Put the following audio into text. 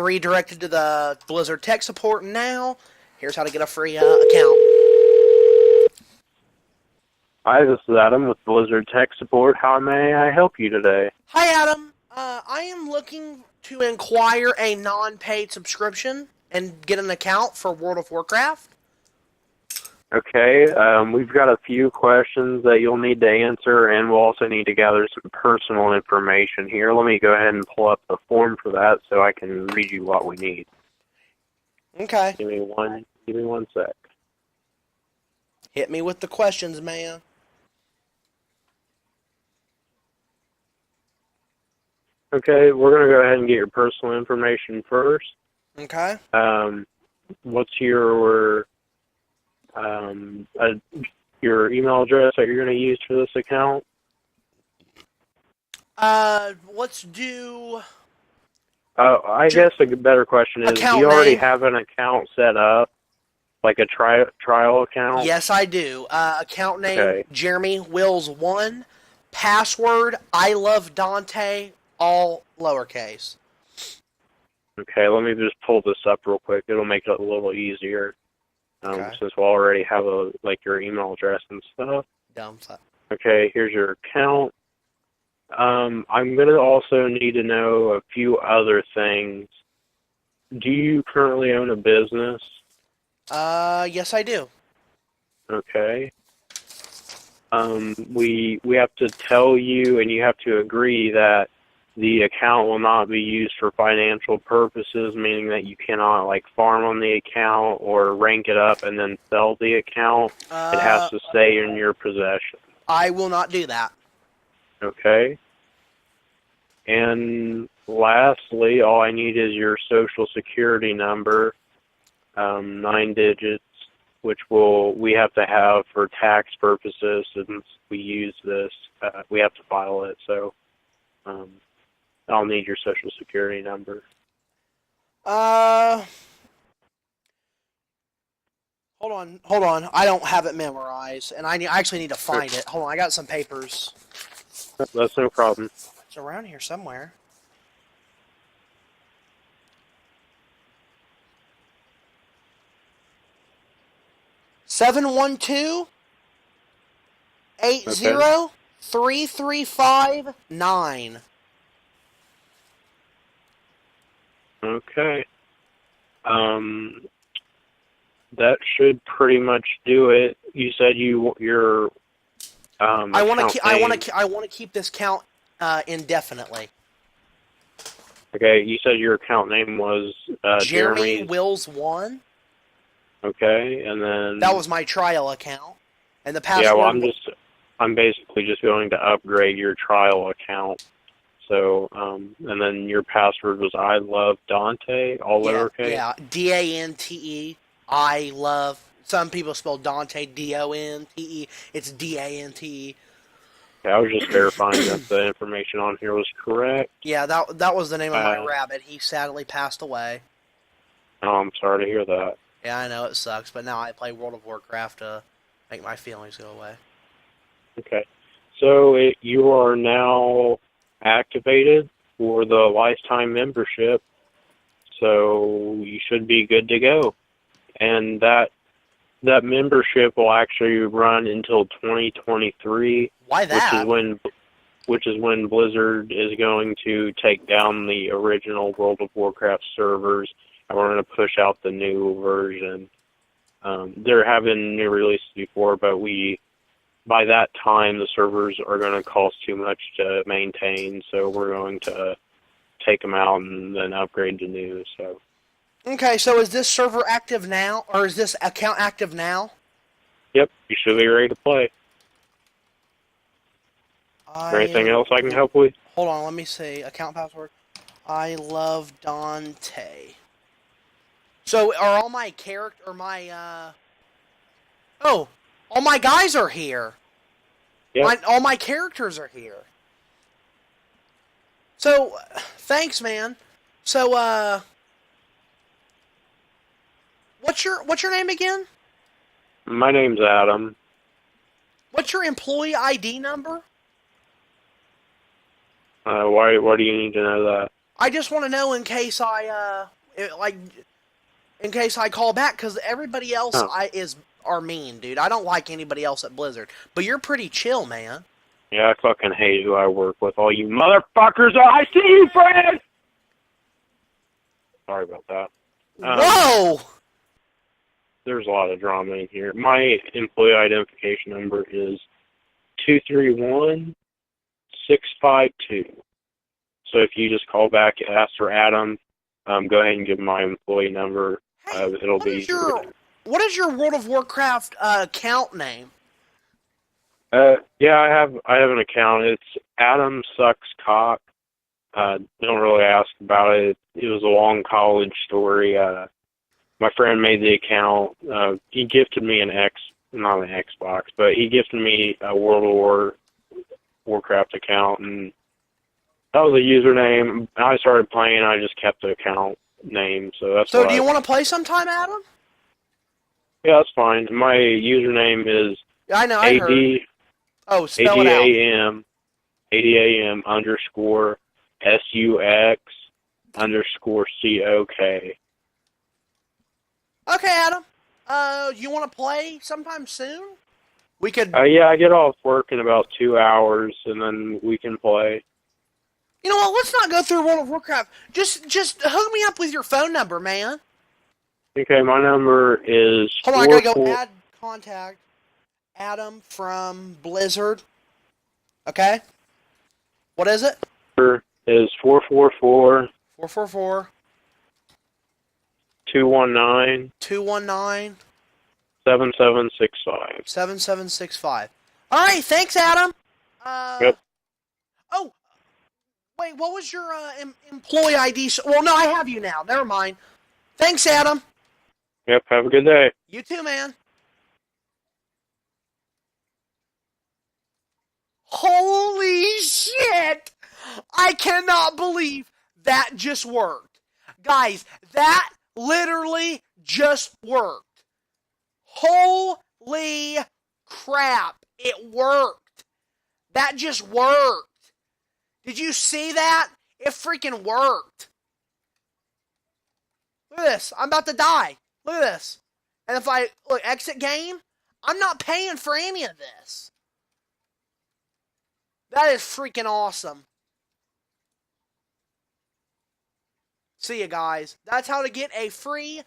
redirected to the Blizzard tech support now. Here's how to get a free account. Hi, this is Adam with Blizzard Tech Support. How may I help you today? Hi, Adam. I am looking to inquire a non-paid subscription and get an account for World of Warcraft. Okay, we've got a few questions that you'll need to answer, and we'll also need to gather some personal information here. Let me go ahead and pull up the form for that so I can read you what we need. Okay. Give me one sec. Hit me with the questions, man. Okay, we're going to go ahead and get your personal information first. Okay. What's your email address that you're going to use for this account? Let's do... I guess a better question is, do you already have an account set up? Like a trial account? Yes, I do. Account name, Jeremy Wills 1. Password, I love Dante, all lowercase. Okay, let me just pull this up real quick. It'll make it a little easier. Since we'll already have your email address and stuff. Dumb fuck. Okay, here's your account. I'm going to also need to know a few other things. Do you currently own a business? Yes, I do. Okay. We have to tell you, and you have to agree that the account will not be used for financial purposes, meaning that you cannot farm on the account or rank it up and then sell the account. It has to stay in your possession. I will not do that. Okay. And lastly, all I need is your social security number, 9 digits, which we have to have for tax purposes since we use this. We have to file it, so I'll need your social security number. Hold on. I don't have it memorized, and I actually need to find it. Hold on, I got some papers. That's no problem. It's around here somewhere. Seven 80335 Okay. That should pretty much do it. You said your I want to keep this count indefinitely. Okay, you said your account name was Jeremy Wills 1. Okay, and then that was my trial account, and the password. Yeah, well, I'm basically just going to upgrade your trial account. So, and then your password was I love Dante, all lowercase. Yeah, Dante. I love. Some people spell Dante Donte. It's Dante. Yeah, I was just verifying that the information on here was correct. Yeah, that was the name of my rabbit. He sadly passed away. Oh, I'm sorry to hear that. Yeah, I know, it sucks, but now I play World of Warcraft to make my feelings go away. Okay. So you are now activated for the lifetime membership, so you should be good to go. And that membership will actually run until 2023. Why that? Which is when Blizzard is going to take down the original World of Warcraft servers, and we're going to push out the new version. There have been new releases before, but by that time the servers are going to cost too much to maintain, so we're going to take them out and then upgrade to new. So. Okay, so is this server active now, or is this account active now? Yep, you should be ready to play. Is there anything else I can help with? Hold on, let me see. Account password. I love Dante. So are all my all my guys are here. Yep. All my characters are here. So, thanks, man. So, what's your name again? My name's Adam. What's your employee ID number? Why do you need to know that? I just want to know in case in case I call back, because everybody else Oh. are mean, dude. I don't like anybody else at Blizzard, but you're pretty chill, man. Yeah, I fucking hate who I work with. All you motherfuckers. I see you, Fred! Sorry about that. Whoa! There's a lot of drama in here. My employee identification number is 231652. So if you just call back and ask for Adam, go ahead and give my employee number. Hey, It'll be easier. What is your World of Warcraft account name? Yeah, I have an account. It's Adam Sucks Cock. Don't really ask about it. It was a long college story. My friend made the account. He gifted me not an Xbox, but he gifted me a World of Warcraft account, and that was a username. I started playing. I just kept the account name, so that's. So, do you want to play sometime, Adam? Yeah, that's fine. My username is I know. I heard. Oh, spell it out. ADAM _ SUX _ COK. Okay, Adam. You want to play sometime soon? We could. Yeah, I get off work in about 2 hours, and then we can play. You know what? Let's not go through World of Warcraft. Just hook me up with your phone number, man. Okay, my number is. Hold on, I gotta go add contact. Adam from Blizzard. Okay. What is it? Is 444 444 219 219 7765. 7765. All right, thanks, Adam. Yep. Oh, wait, what was your employee ID? Well, no, I have you now. Never mind. Thanks, Adam. Yep, have a good day. You too, man. Holy shit! I cannot believe that just worked. Guys, that literally just worked. Holy crap, it worked. That just worked. Did you see that? It freaking worked. Look at this. I'm about to die. Look at this. And if I, exit game, I'm not paying for any of this. That is freaking awesome. See ya, guys. That's how to get a free